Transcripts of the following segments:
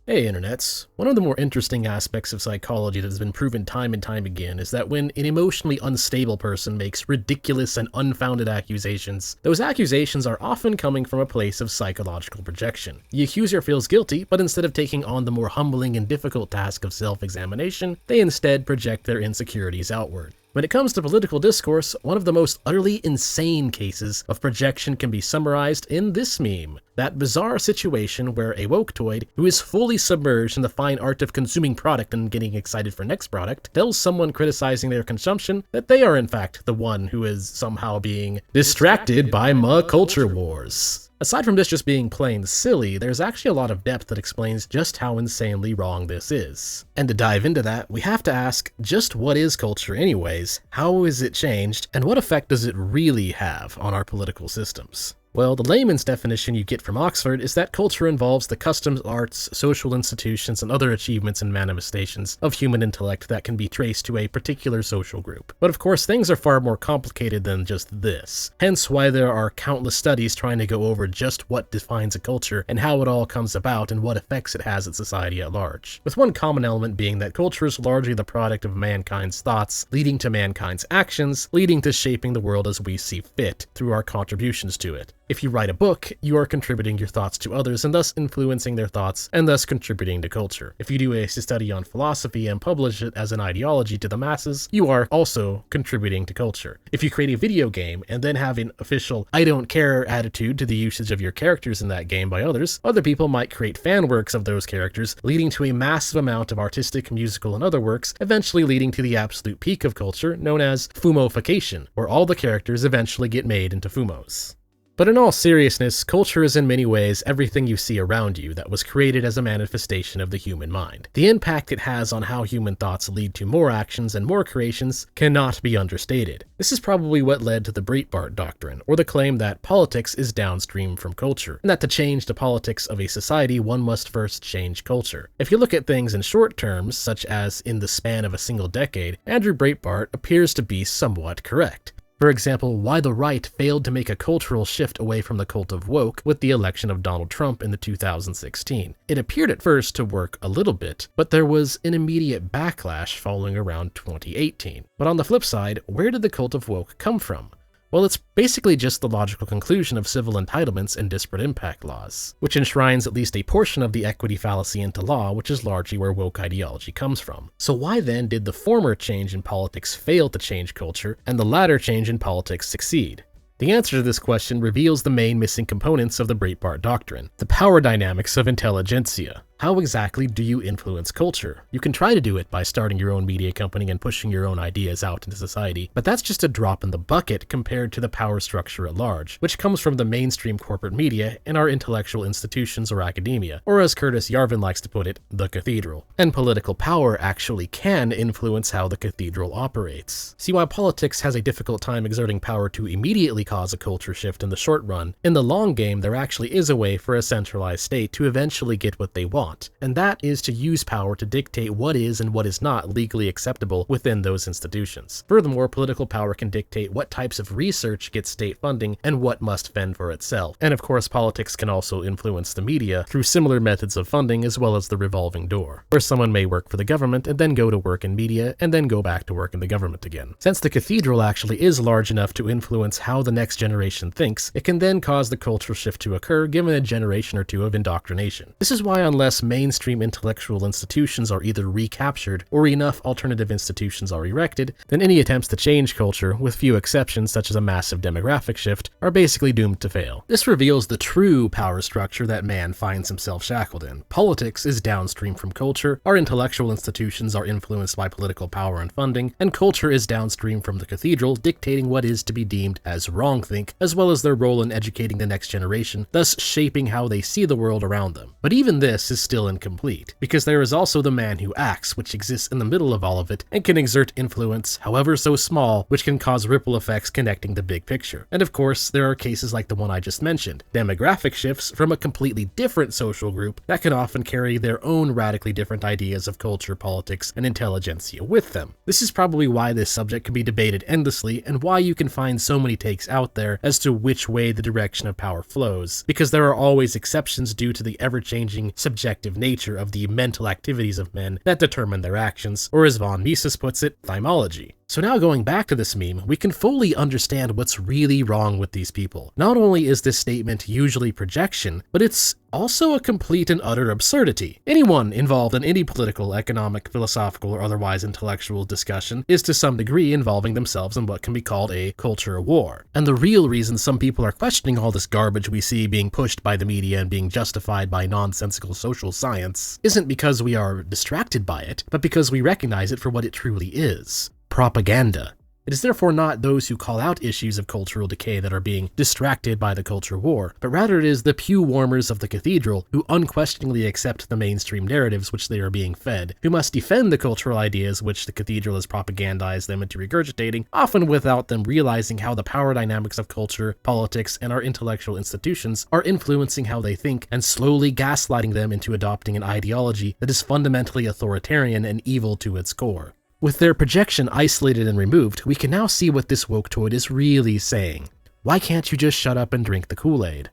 Hey internets. One of the more interesting aspects of psychology that has been proven time and time again is that when an emotionally unstable person makes ridiculous and unfounded accusations, those accusations are often coming from a place of psychological projection. The accuser feels guilty, but instead of taking on the more humbling and difficult task of self-examination, they instead project their insecurities outward. When it comes to political discourse, one of the most utterly insane cases of projection can be summarized in this meme. That bizarre situation where a woketoid, who is fully submerged in the fine art of consuming product and getting excited for next product, tells someone criticizing their consumption that they are in fact the one who is somehow being distracted by Muh Culture Wars. Aside from this just being plain silly, there's actually a lot of depth that explains just how insanely wrong this is. And to dive into that, we have to ask, just what is culture anyways, how is it changed, and what effect does it really have on our political systems? Well, the layman's definition you get from Oxford is that culture involves the customs, arts, social institutions, and other achievements and manifestations of human intellect that can be traced to a particular social group. But of course, things are far more complicated than just this, hence why there are countless studies trying to go over just what defines a culture and how it all comes about and what effects it has on society at large. With one common element being that culture is largely the product of mankind's thoughts, leading to mankind's actions, leading to shaping the world as we see fit through our contributions to it. If you write a book, you are contributing your thoughts to others and thus influencing their thoughts and thus contributing to culture. If you do a study on philosophy and publish it as an ideology to the masses, you are also contributing to culture. If you create a video game and then have an official I don't care attitude to the usage of your characters in that game by others, other people might create fan works of those characters, leading to a massive amount of artistic, musical, and other works, eventually leading to the absolute peak of culture known as fumofication, where all the characters eventually get made into fumos. But in all seriousness, culture is in many ways everything you see around you that was created as a manifestation of the human mind. The impact it has on how human thoughts lead to more actions and more creations cannot be understated. This is probably what led to the Breitbart Doctrine, or the claim that politics is downstream from culture, and that to change the politics of a society, one must first change culture. If you look at things in short terms, such as in the span of a single decade, Andrew Breitbart appears to be somewhat correct. For example, why the right failed to make a cultural shift away from the cult of woke with the election of Donald Trump in the 2016. It appeared at first to work a little bit, but there was an immediate backlash following around 2018. But on the flip side, where did the cult of woke come from? Well, it's basically just the logical conclusion of civil entitlements and disparate impact laws, which enshrines at least a portion of the equity fallacy into law, which is largely where woke ideology comes from. So why then did the former change in politics fail to change culture, and the latter change in politics succeed? The answer to this question reveals the main missing components of the Breitbart Doctrine, the power dynamics of intelligentsia. How exactly do you influence culture? You can try to do it by starting your own media company and pushing your own ideas out into society, but that's just a drop in the bucket compared to the power structure at large, which comes from the mainstream corporate media and our intellectual institutions or academia, or as Curtis Yarvin likes to put it, the cathedral. And political power actually can influence how the cathedral operates. See, while politics has a difficult time exerting power to immediately cause a culture shift in the short run, in the long game there actually is a way for a centralized state to eventually get what they want. And that is to use power to dictate what is and what is not legally acceptable within those institutions. Furthermore, political power can dictate what types of research gets state funding and what must fend for itself. And of course, politics can also influence the media through similar methods of funding as well as the revolving door, where someone may work for the government and then go to work in media and then go back to work in the government again. Since the cathedral actually is large enough to influence how the next generation thinks, it can then cause the cultural shift to occur given a generation or two of indoctrination. This is why unless mainstream intellectual institutions are either recaptured or enough alternative institutions are erected, then any attempts to change culture, with few exceptions such as a massive demographic shift, are basically doomed to fail. This reveals the true power structure that man finds himself shackled in. Politics is downstream from culture, our intellectual institutions are influenced by political power and funding, and culture is downstream from the cathedral, dictating what is to be deemed as wrongthink, as well as their role in educating the next generation, thus shaping how they see the world around them. But even this is still incomplete, because there is also the man who acts, which exists in the middle of all of it, and can exert influence, however so small, which can cause ripple effects connecting the big picture. And of course, there are cases like the one I just mentioned, demographic shifts from a completely different social group that can often carry their own radically different ideas of culture, politics, and intelligentsia with them. This is probably why this subject can be debated endlessly, and why you can find so many takes out there as to which way the direction of power flows, because there are always exceptions due to the ever-changing subjective subjective nature of the mental activities of men that determine their actions, or as von Mises puts it, thymology. So now going back to this meme, we can fully understand what's really wrong with these people. Not only is this statement usually projection, but it's also a complete and utter absurdity. Anyone involved in any political, economic, philosophical, or otherwise intellectual discussion is to some degree involving themselves in what can be called a culture war. And the real reason some people are questioning all this garbage we see being pushed by the media and being justified by nonsensical social science isn't because we are distracted by it, but because we recognize it for what it truly is: propaganda. It is therefore not those who call out issues of cultural decay that are being distracted by the culture war, but rather it is the pew warmers of the cathedral who unquestioningly accept the mainstream narratives which they are being fed, who must defend the cultural ideas which the cathedral has propagandized them into regurgitating, often without them realizing how the power dynamics of culture, politics, and our intellectual institutions are influencing how they think and slowly gaslighting them into adopting an ideology that is fundamentally authoritarian and evil to its core. With their projection isolated and removed, we can now see what this woketoid is really saying. Why can't you just shut up and drink the Kool-Aid?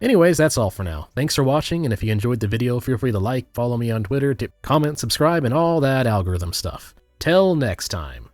Anyways, that's all for now. Thanks for watching, and if you enjoyed the video, feel free to like, follow me on Twitter, comment, subscribe, and all that algorithm stuff. Till next time.